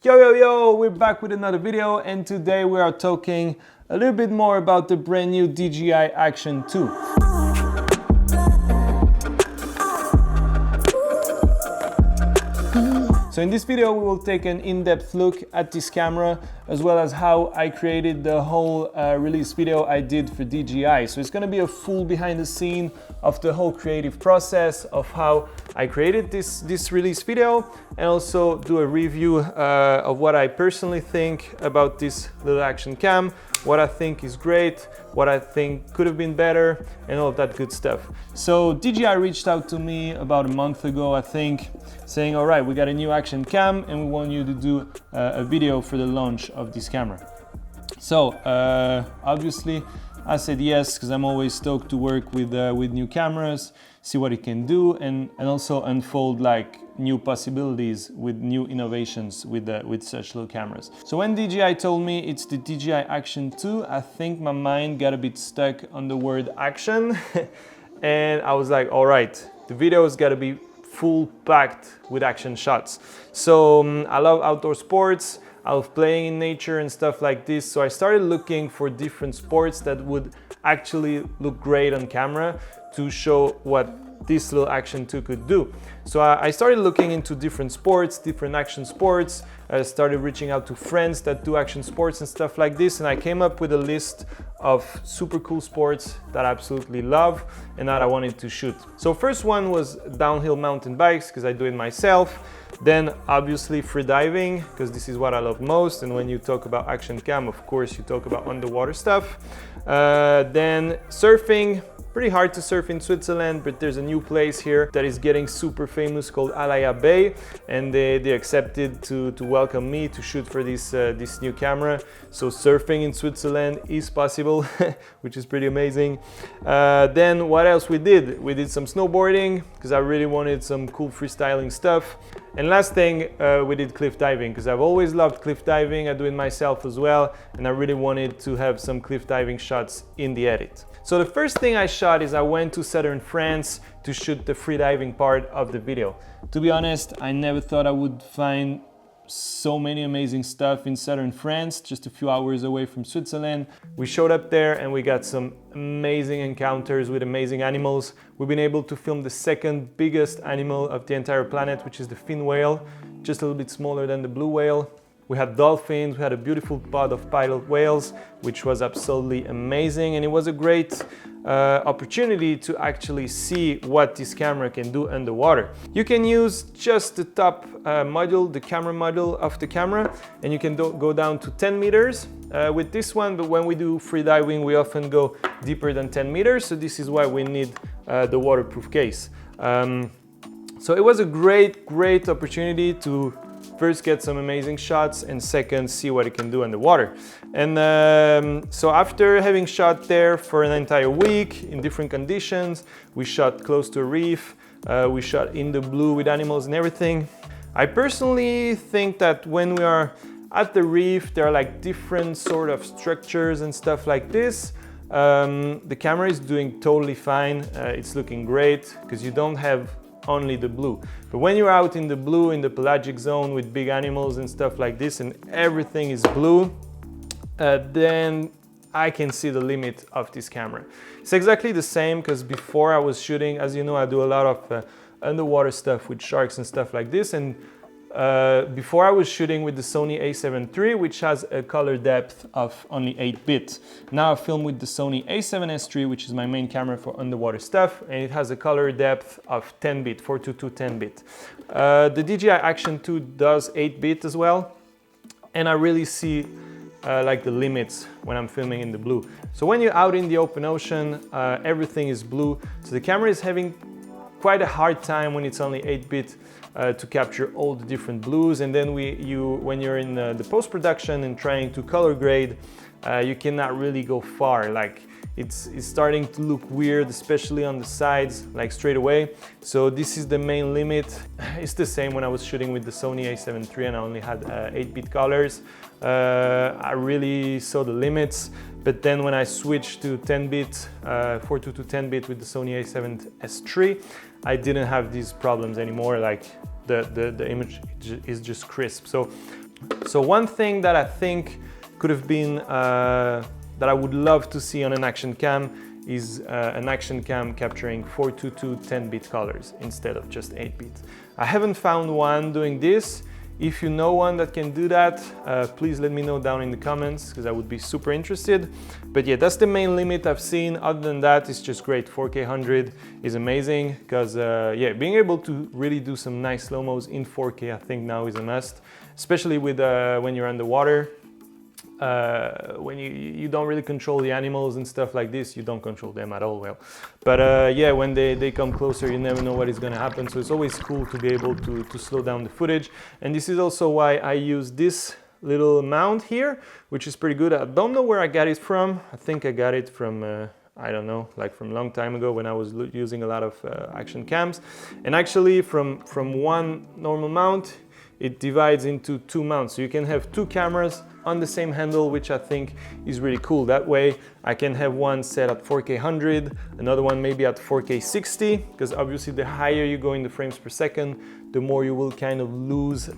Yo, we're back with another video, and today we are talking a little bit more about the brand new DJI Action 2. So in this video we will take an in-depth look at this camera, as well as how I created the whole release video I did for DJI. So it's going to be a full behind the scene of the whole creative process of how I created this release video, and also do a review of what I personally think about this little action cam, what I think is great, what I think could have been better, and all of that good stuff. So DJI reached out to me about a month ago, I think, saying, all right, we got a new action cam and we want you to do a video for the launch of this camera. So obviously I said yes, because I'm always stoked to work with new cameras, see what it can do, and also unfold like new possibilities with new innovations with such little cameras. So when DJI told me it's the DJI Action 2, I think my mind got a bit stuck on the word action and I was like, all right, the video's got to be full packed with action shots. So I love outdoor sports, I love playing in nature and stuff like this. So I started looking for different sports that would actually look great on camera to show what this little Action 2 could do. So I started looking into different sports, different action sports. I started reaching out to friends that do action sports and stuff like this, and I came up with a list of super cool sports that I absolutely love and that I wanted to shoot. So first one was downhill mountain bikes, because I do it myself. Then obviously freediving, because this is what I love most, and when you talk about action cam, of course you talk about underwater stuff. Then surfing. Pretty hard to surf in Switzerland, but there's a new place here that is getting super famous called Alaya Bay, and they accepted to welcome me to shoot for this new camera. So surfing in Switzerland is possible, which is pretty amazing. Then what else we did? We did some snowboarding, because I really wanted some cool freestyling stuff. And last thing, we did cliff diving, because I've always loved cliff diving. I do it myself as well, and I really wanted to have some cliff diving shots in the edit. So the first thing I shot is I went to southern France to shoot the freediving part of the video. To be honest, I never thought I would find so many amazing stuff in southern France, just a few hours away from Switzerland. We showed up there and we got some amazing encounters with amazing animals. We've been able to film the second biggest animal of the entire planet, which is the fin whale, just a little bit smaller than the blue whale. We had dolphins, we had a beautiful pod of pilot whales, which was absolutely amazing, and it was a great opportunity to actually see what this camera can do underwater. You can use just the top module, the camera module of the camera, and you can go down to 10 meters with this one, but when we do freediving, we often go deeper than 10 meters, so this is why we need the waterproof case. So it was a great opportunity to first get some amazing shots, and second see what it can do underwater. And so after having shot there for an entire week in different conditions, we shot close to a reef, we shot in the blue with animals and everything. I personally think that when we are at the reef, there are like different sort of structures and stuff like this. The camera is doing totally fine, it's looking great, because you don't have only the blue. But when you're out in the blue, in the pelagic zone with big animals and stuff like this, and everything is blue, then I can see the limit of this camera. It's exactly the same, because before I was shooting, as you know, I do a lot of underwater stuff with sharks and stuff like this, and before I was shooting with the Sony a7 III, which has a color depth of only 8-bit. Now I film with the Sony a7S III, which is my main camera for underwater stuff, and it has a color depth of 10-bit, 422 10-bit. The DJI Action 2 does 8-bit as well, and I really see like the limits when I'm filming in the blue. So when you're out in the open ocean, everything is blue, so the camera is having quite a hard time when it's only 8-bit to capture all the different blues. And then when you're in the post-production and trying to color grade, you cannot really go far. Like it's starting to look weird, especially on the sides, like straight away. So this is the main limit. It's the same when I was shooting with the Sony a7 III and I only had 8-bit colors. I really saw the limits. But then when I switched to 10-bit, 422 10-bit with the Sony a7S III, I didn't have these problems anymore. Like the image is just crisp. So So one thing that I think could have been, that I would love to see on an action cam is an action cam capturing 422 10-bit colors instead of just 8-bit. I haven't found one doing this. If you know one that can do that, please let me know down in the comments, because I would be super interested. But yeah, that's the main limit I've seen. Other than that, it's just great. 4K 100 is amazing, because yeah, being able to really do some nice slow-mos in 4K, I think now is a must, especially with when you're underwater. When you don't really control the animals and stuff like this, you don't control them at all well. But yeah, when they come closer, you never know what is going to happen. So it's always cool to be able to slow down the footage. And this is also why I use this little mount here, which is pretty good. I don't know where I got it from. I think I got it from I don't know, like from a long time ago when I was using a lot of action cams. And actually from one normal mount, it divides into two mounts. So you can have two cameras on the same handle, which I think is really cool. That way I can have one set at 4K 100, another one maybe at 4K 60, because obviously the higher you go in the frames per second, the more you will kind of lose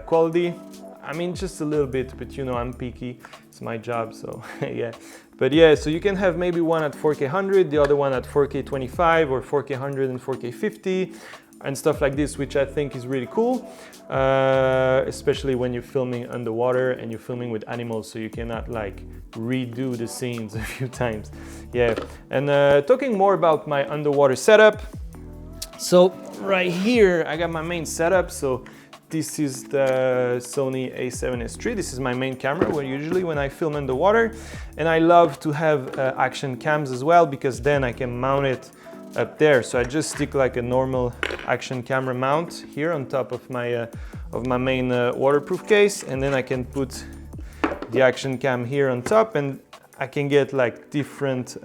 quality. I mean, just a little bit, but you know, I'm picky, it's my job, so yeah. But yeah, so you can have maybe one at 4K 100, the other one at 4K 25 or 4K 100 and 4K 50 and stuff like this, which I think is really cool, especially when you're filming underwater and you're filming with animals, so you cannot like redo the scenes a few times. Yeah, and talking more about my underwater setup. So right here, I got my main setup. So this is the Sony a7S III. This is my main camera usually when I film underwater. And I love to have action cams as well, because then I can mount it up there. So I just stick like a normal action camera mount here on top of my main waterproof case, and then I can put the action cam here on top, and I can get like different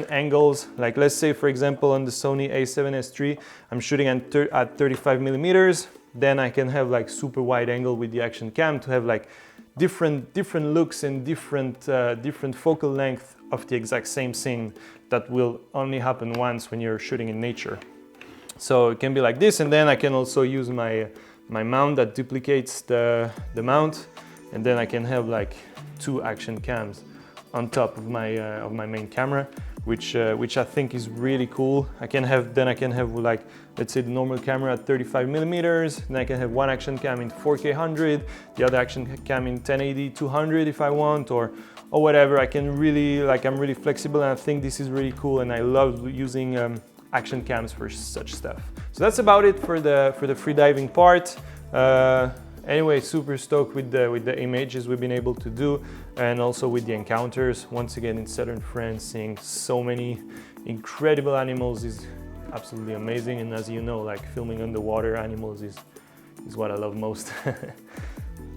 angles. Like let's say for example on the Sony a7S III, I'm shooting at 35 millimeters. Then I can have like super wide angle with the action cam to have like different looks and different focal length of the exact same scene that will only happen once when you're shooting in nature. So it can be like this, and then I can also use my mount that duplicates the mount, and then I can have like two action cams on top of my main camera, which I think is really cool. I can have like, let's say the normal camera at 35 millimeters, then I can have one action cam in 4K 100, the other action cam in 1080 200 if I want, or whatever. I can really, like, I'm really flexible, and I think this is really cool, and I love using action cams for such stuff. So that's about it for the freediving part. Anyway, super stoked with the images we've been able to do, and also with the encounters. Once again in southern France, seeing so many incredible animals is absolutely amazing. And as you know, like filming underwater animals is what I love most.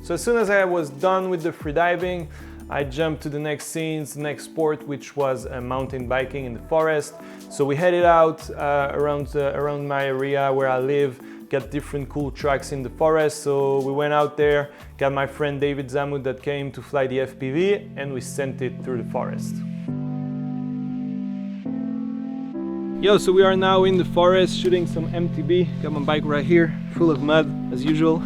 So as soon as I was done with the freediving, I jumped to the next scenes, next sport, which was mountain biking in the forest. So we headed out around my area where I live, got different cool tracks in the forest. So we went out there, got my friend David Zamut that came to fly the FPV, and we sent it through the forest. Yo, so we are now in the forest shooting some MTB. Got my bike right here, full of mud as usual.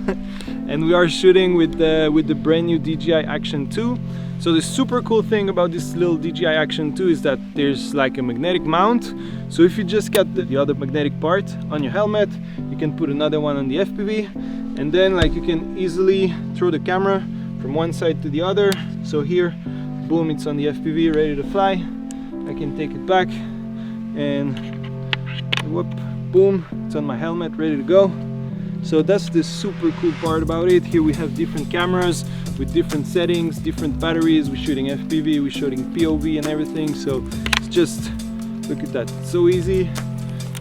And we are shooting with the brand new DJI Action 2. So the super cool thing about this little DJI Action 2 is that there's like a magnetic mount. So if you just got the other magnetic part on your helmet, you can put another one on the FPV, and then like you can easily throw the camera from one side to the other. So here, boom, it's on the FPV, ready to fly. I can take it back, and whoop, boom, it's on my helmet, ready to go. So that's the super cool part about it. Here we have different cameras with different settings, different batteries. We're shooting FPV, we're shooting POV and everything. So it's just, look at that, it's so easy.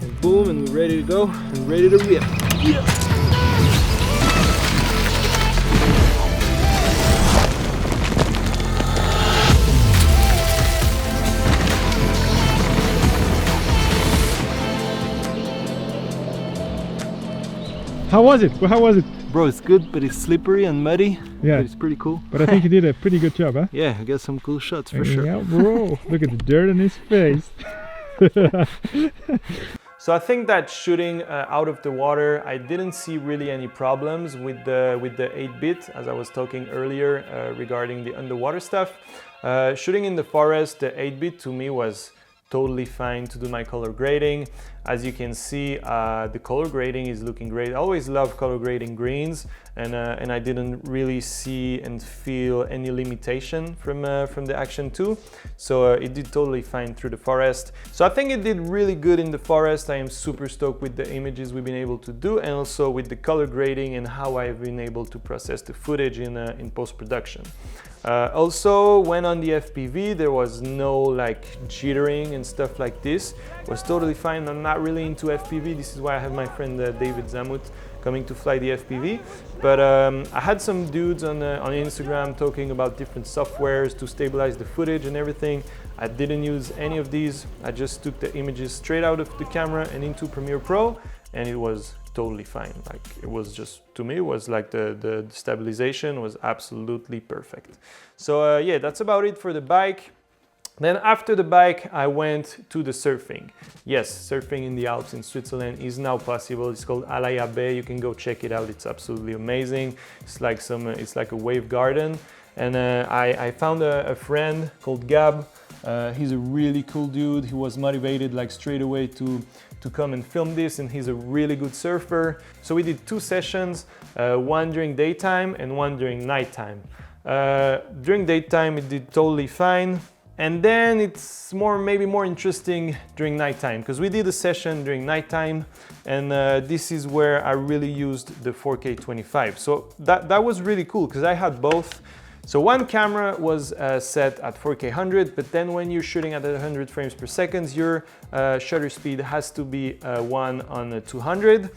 And boom, and we're ready to go and ready to rip. Yeah. How was it? Well, how was it? Bro, it's good, but it's slippery and muddy. Yeah. But it's pretty cool. But I think you did a pretty good job, huh? Yeah, I got some cool shots for sure. Yeah, bro. Look at the dirt on his face. So I think that shooting out of the water, I didn't see really any problems with the 8-bit, as I was talking earlier regarding the underwater stuff. Shooting in the forest, the 8-bit to me was totally fine to do my color grading. As you can see, the color grading is looking great. I always love color grading greens, and I didn't really see and feel any limitation from the Action 2. So it did totally fine through the forest. So I think it did really good in the forest. I am super stoked with the images we've been able to do, and also with the color grading and how I've been able to process the footage in post-production. Also, when on the FPV, there was no like jittering and stuff like this. It was totally fine. I'm not really into FPV. This is why I have my friend David Zamut coming to fly the FPV. But I had some dudes on Instagram talking about different softwares to stabilize the footage and everything. I didn't use any of these. I just took the images straight out of the camera and into Premiere Pro, and it was totally fine. Like, it was just, to me, it was like the stabilization was absolutely perfect. So yeah, that's about it for the bike. Then after the bike, I went to the surfing. Yes, surfing in the Alps in Switzerland is now possible. It's called Alaya Bay. You can go check it out. It's absolutely amazing. It's like it's like a wave garden. And I found a friend called Gab. He's a really cool dude. He was motivated like straight away to come and film this, and he's a really good surfer. So we did 2 sessions, one during daytime and one during nighttime. During daytime it did totally fine, and then it's maybe more interesting during nighttime, because we did a session during nighttime, and this is where I really used the 4K 25. So that was really cool, because I had both. So one camera was set at 4K 100, but then when you're shooting at 100 frames per second, your shutter speed has to be 1 on 200.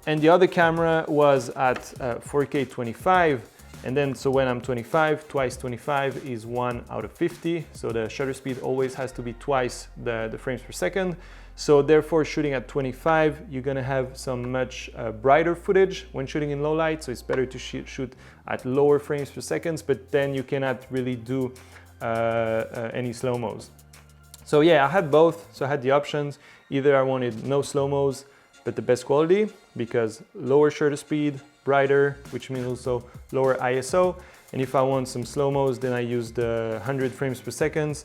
And the other camera was at 4K 25. And then, so when I'm 25, twice 25 is 1 out of 50. So the shutter speed always has to be twice the frames per second. So therefore, shooting at 25, you're gonna have some much brighter footage when shooting in low light. So it's better to shoot at lower frames per second, but then you cannot really do any slow-mos. So yeah, I had both. So I had the options. Either I wanted no slow-mos, but the best quality, because lower shutter speed, brighter, which means also lower ISO. And if I want some slow-mos, then I use the 100 frames per second.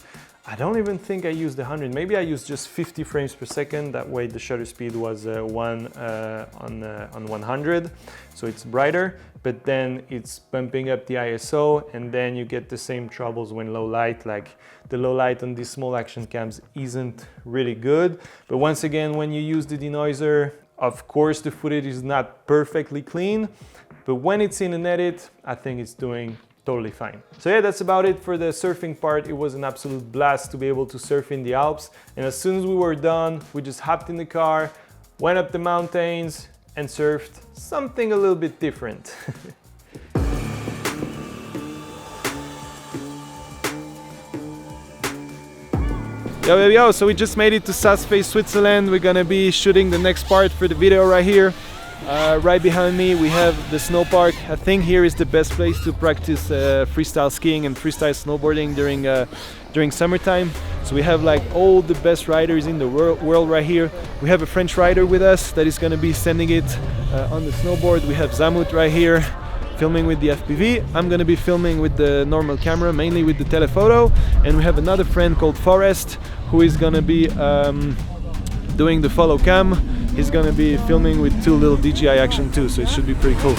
I don't even think I used 100. Maybe I used just 50 frames per second. That way the shutter speed was 1 on 100. So it's brighter, but then it's bumping up the ISO, and then you get the same troubles when low light. Like, the low light on these small action cams isn't really good. But once again, when you use the denoiser, of course the footage is not perfectly clean, but when it's in an edit, I think it's doing totally fine. So yeah, that's about it for the surfing part. It was an absolute blast to be able to surf in the Alps. And as soon as we were done, we just hopped in the car, went up the mountains, and surfed something a little bit different. Yo, so we just made it to South-Face, Switzerland. We're gonna be shooting the next part for the video right here. Right behind me we have the snow park. I think here is the best place to practice freestyle skiing and freestyle snowboarding during summertime. So we have like all the best riders in the world right here. We have a French rider with us that is going to be sending it on the snowboard. We have Zamut right here filming with the FPV. I'm going to be filming with the normal camera, mainly with the telephoto. And we have another friend called Forrest who is going to be doing the follow cam. He's gonna be filming with 2 little DJI Action 2, so it should be pretty cool.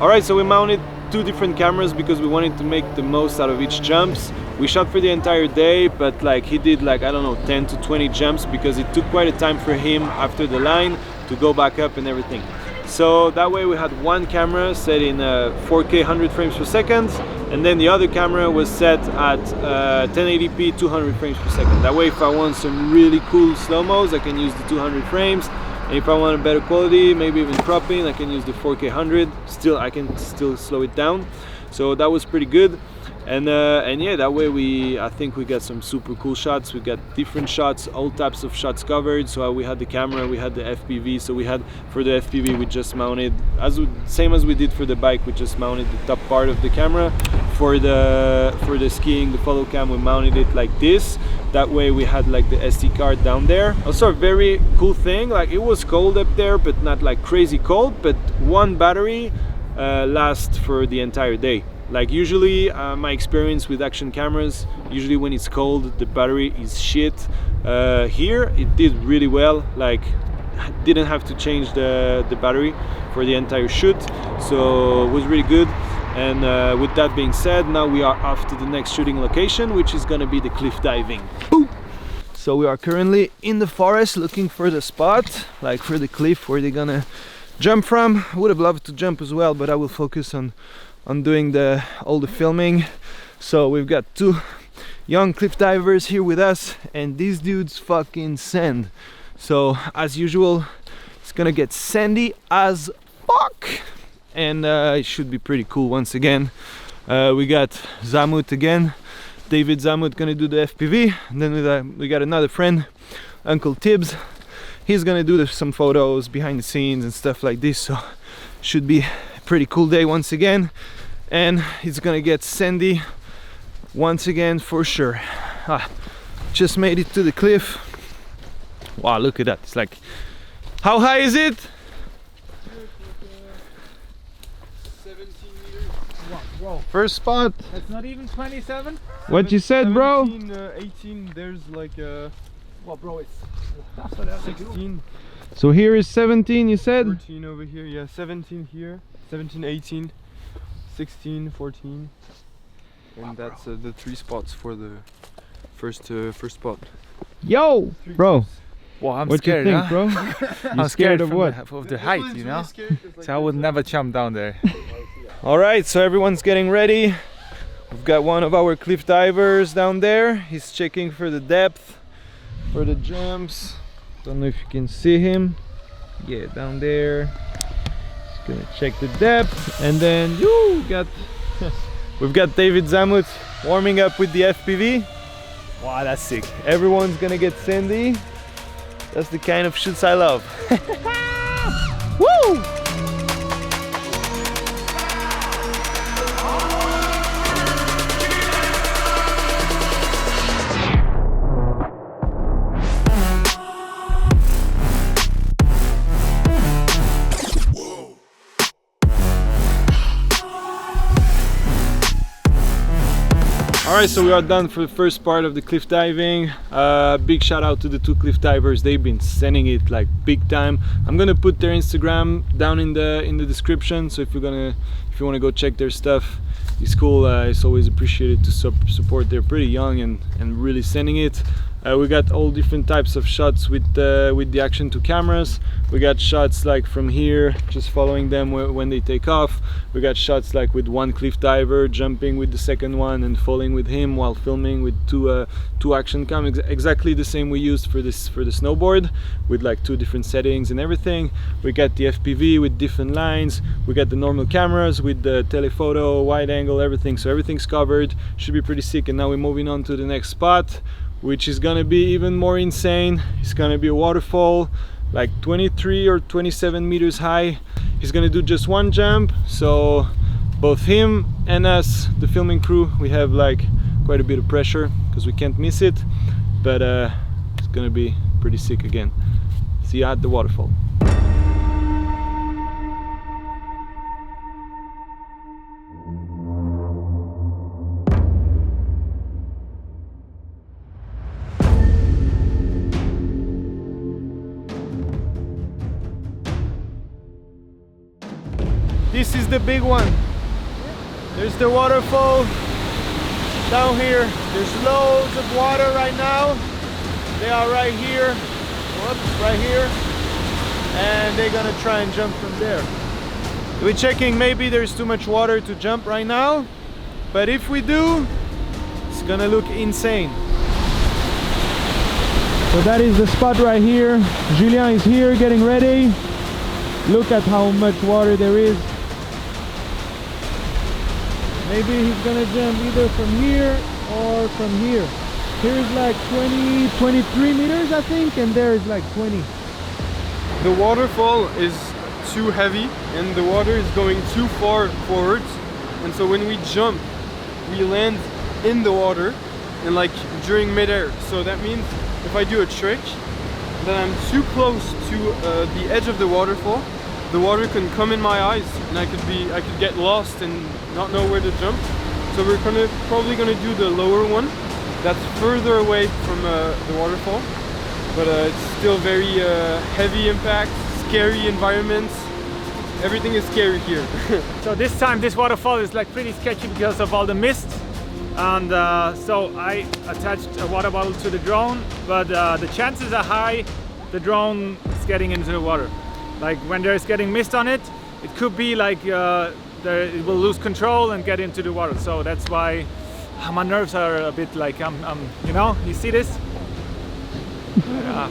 Alright, so we mounted 2 different cameras because we wanted to make the most out of each jumps. We shot for the entire day, but like he did like, I don't know, 10 to 20 jumps because it took quite a time for him after the line to go back up and everything. So that way we had one camera set in 4K 100 frames per second, and then the other camera was set at 1080p 200 frames per second. That way if I want some really cool slow-mos, I can use the 200 frames, and if I want a better quality, maybe even cropping, I can use the 4K 100. I can still slow it down. So that was pretty good. And yeah, that way I think we got some super cool shots. We got different shots, all types of shots covered. So we had the camera, we had the FPV. So we had, for the FPV, we just mounted, same as we did for the bike, we just mounted the top part of the camera. For the skiing, the follow cam, we mounted it like this. That way we had like the SD card down there. Also a very cool thing, like it was cold up there, but not like crazy cold, but one battery lasts for the entire day. Like usually my experience with action cameras, usually when it's cold the battery is shit. Here it did really well, like didn't have to change the battery for the entire shoot, so it was really good. And with that being said, now we are off to the next shooting location, which is gonna be the cliff diving. Boom! So we are currently in the forest looking for the spot, like for the cliff where they're gonna jump from. I would have loved to jump as well, but I will focus on doing all the filming. So we've got two young cliff divers here with us, and these dudes fucking sand. So as usual, it's gonna get sandy as fuck, and it should be pretty cool once again. We got Zamut again, David Zamut gonna do the FPV, and then we got another friend, Uncle Tibbs. He's gonna do some photos behind the scenes and stuff like this, so should be a pretty cool day once again. And it's gonna get sandy once again for sure. Just made it to the cliff. Wow, look at that. It's like, how high is it? 17 meters. Wow. First spot. That's not even 27? What you said, bro? 18, there's like Well, bro, it's 16, So here is 17, you said? 14 over here, yeah, 17 here, 17, 18, 16, 14, and that's the 3 spots for the first spot. Yo, bro. Well, I'm What scared, you think, huh? bro? You I'm scared of from what? of the height, you know? So I would never jump down there. All right, so everyone's getting ready. We've got one of our cliff divers down there. He's checking for the depth, for the jumps. Don't know if you can see him. Yeah, down there. He's gonna check the depth, and then we've got David Zamut warming up with the FPV. Wow, that's sick. Everyone's gonna get sandy. That's the kind of shoots I love. Woo! Alright, so we are done for the first part of the cliff diving. Big shout out to the two cliff divers. They've been sending it like big time. I'm gonna put their Instagram down in the description, so if you want to go check their stuff, it's cool. It's always appreciated to support. They're pretty young and really sending it. We got all different types of shots with the Action 2 cameras. We got shots like from here, just following them when they take off. We got shots like with one cliff diver jumping with the second one and falling with him while filming with two Action cams, exactly the same we used for the snowboard, with like 2 different settings and everything. We got the FPV with different lines. We got the normal cameras with the telephoto, wide angle, everything. So everything's covered. Should be pretty sick. And now we're moving on to the next spot, which is gonna be even more insane. It's gonna be a waterfall, like 23 or 27 meters high. He's gonna do just one jump, so both him and us, the filming crew, we have like quite a bit of pressure because we can't miss it, but it's gonna be pretty sick again. See you at the waterfall. This is the big one. There's the waterfall down here. There's loads of water right now. They are right here. Whoops, right here. and they're gonna try and jump from there. We're checking maybe there's too much water to jump right now, but if we do, it's gonna look insane. So that is the spot right here. Julien is here getting ready. Look at how much water there is. Maybe he's gonna jump either from here or from here. Here's like 23 meters I think, and there is like 20. The waterfall is too heavy and the water is going too far forwards, and so when we jump we land in the water and like during midair. So that means if I do a trick that I'm too close to the edge of the waterfall, the water can come in my eyes and I could get lost and not know where to jump. So we're probably gonna do the lower one that's further away from the waterfall, but it's still very heavy impact, scary environments. Everything is scary here. So this time this waterfall is like pretty sketchy because of all the mist, and so I attached a water bottle to the drone, but the chances are high the drone is getting into the water. Like when there's getting mist on it, it could be like it will lose control and get into the water. So that's why my nerves are a bit like you know, you see this?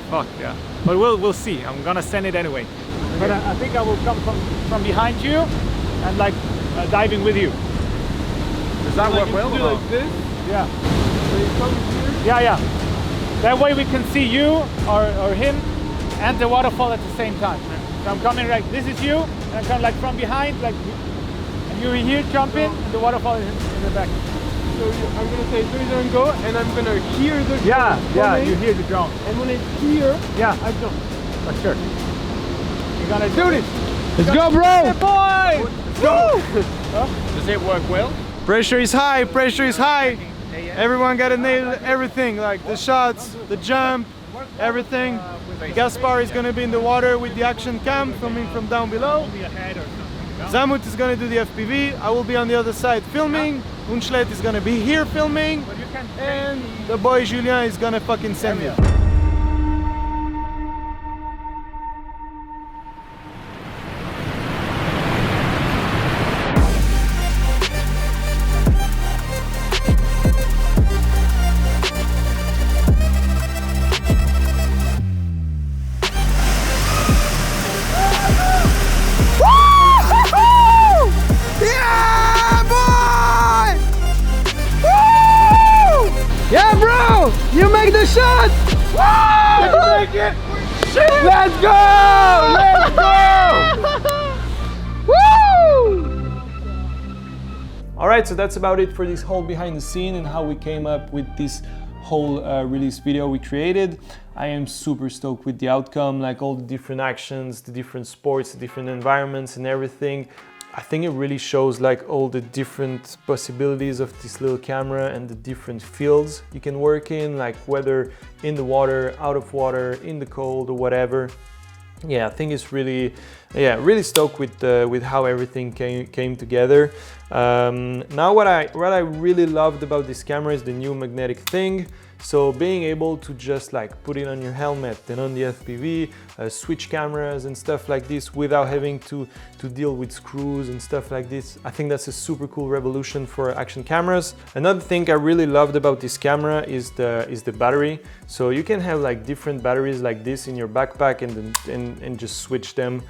Fuck yeah. But we'll see. I'm gonna send it anyway. Okay. But I think I will come from behind you and like diving with you. Does that work well? Or like this? Yeah. So you come here? Yeah. That way we can see you or him and the waterfall at the same time. So I'm coming like, this is you, and I'm coming like from behind, like, and you're here jumping, and the waterfall is in the back. So I'm gonna say 3, 2, 1, go, and I'm gonna hear the drone. Yeah, you hear the drone. And when it's here, yeah, I jump. for sure. You're gonna do this. Let's go, bro! Boy! Let's go! Does it work well? Pressure is high, pressure is high. Everyone gotta nail everything, like the shots, the jump, everything. Gaspar is gonna be in the water with the action cam, filming from down below. Zamut is gonna do the FPV. I will be on the other side filming. Unschlet is gonna be here filming. And the boy Julien is gonna fucking send me. Yeah, bro! You make the shot! Woo! Make it! Let's go! Let's go! Woo! Alright, so that's about it for this whole behind the scene and how we came up with this whole release video we created. I am super stoked with the outcome, like all the different actions, the different sports, the different environments and everything. I think it really shows like all the different possibilities of this little camera and the different fields you can work in, like whether in the water, out of water, in the cold or whatever. Yeah, I think it's really, really stoked with how everything came together. Now what I really loved about this camera is the new magnetic thing. So being able to just like put it on your helmet, then on the FPV, switch cameras and stuff like this without having to deal with screws and stuff like this. I think that's a super cool revolution for action cameras. Another thing I really loved about this camera is the battery. So you can have like different batteries like this in your backpack and just switch them.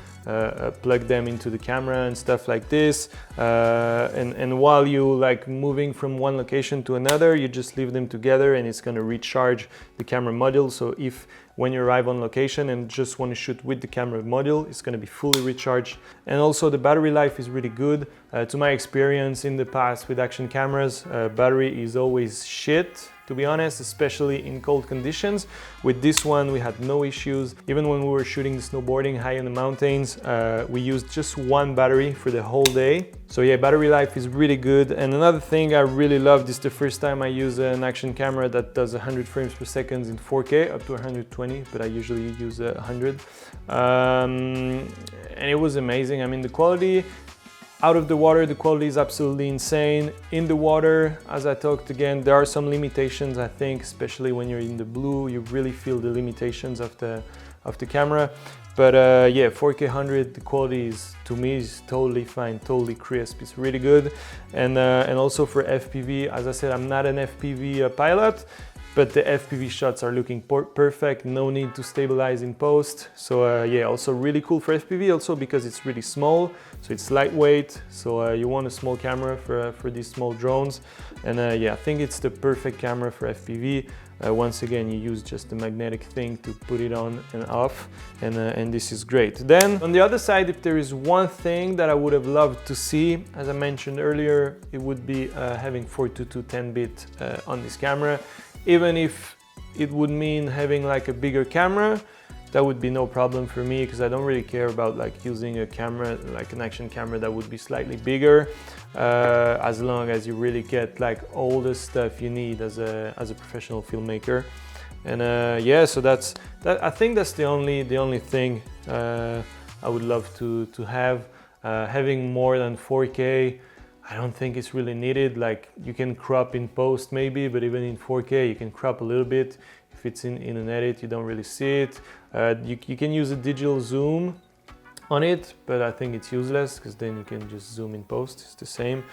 Plug them into the camera and stuff like this, and while you like moving from one location to another, you just leave them together and it's going to recharge the camera module. So if when you arrive on location and just want to shoot with the camera module, it's going to be fully recharged. And also the battery life is really good. To my experience in the past with action cameras, battery is always shit, to be honest, especially in cold conditions. With this one, we had no issues. Even when we were shooting the snowboarding high in the mountains, we used just one battery for the whole day. So yeah, battery life is really good. And another thing I really loved is the first time I use an action camera that does 100 frames per second in 4K, up to 120, but I usually use 100. And it was amazing. I mean, the quality, out of the water, the quality is absolutely insane. In the water, as I talked again, there are some limitations, I think, especially when you're in the blue, you really feel the limitations of the camera. But yeah, 4K 100, the quality is, to me, is totally fine, totally crisp. It's really good. And also for FPV, as I said, I'm not an FPV pilot, but the FPV shots are looking perfect. No need to stabilize in post. So yeah, also really cool for FPV, also because it's really small, so it's lightweight. So you want a small camera for these small drones. And yeah, I think it's the perfect camera for FPV. Once again, you use just the magnetic thing to put it on and off, and this is great. Then on the other side, if there is one thing that I would have loved to see, as I mentioned earlier, it would be having 422 10-bit on this camera. Even if it would mean having like a bigger camera, that would be no problem for me, because I don't really care about like using a camera, like an action camera that would be slightly bigger, as long as you really get like all the stuff you need as a professional filmmaker. And yeah, so that. I think that's the only thing I would love to have. Having more than 4K, I don't think it's really needed. Like, you can crop in post maybe, but even in 4K you can crop a little bit. If it's in an edit, you don't really see it. You can use a digital zoom on it, but I think it's useless, because then you can just zoom in post, it's the same.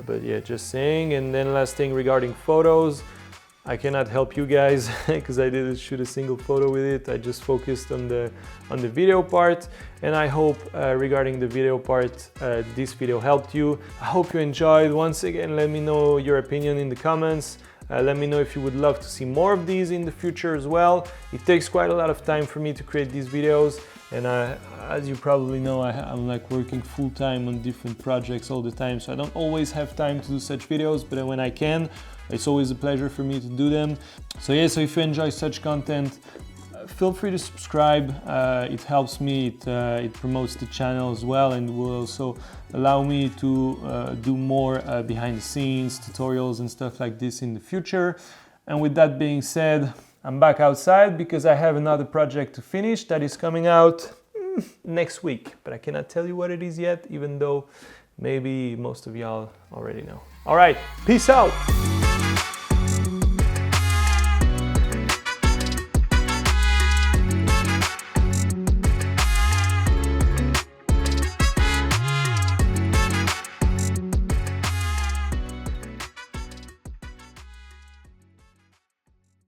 But yeah, just saying. And then last thing regarding photos, I cannot help you guys because I didn't shoot a single photo with it. I just focused on the video part, and I hope regarding the video part, this video helped you. I hope you enjoyed. Once again, let me know your opinion in the comments. Let me know if you would love to see more of these in the future as well. It takes quite a lot of time for me to create these videos, and as you probably know, I'm like working full-time on different projects all the time, so I don't always have time to do such videos, but when I can, it's always a pleasure for me to do them. So yeah, so if you enjoy such content, feel free to subscribe. It helps me, it promotes the channel as well, and will also allow me to do more behind the scenes tutorials and stuff like this in the future. And with that being said, I'm back outside because I have another project to finish that is coming out next week, but I cannot tell you what it is yet, even though maybe most of y'all already know. All right, peace out.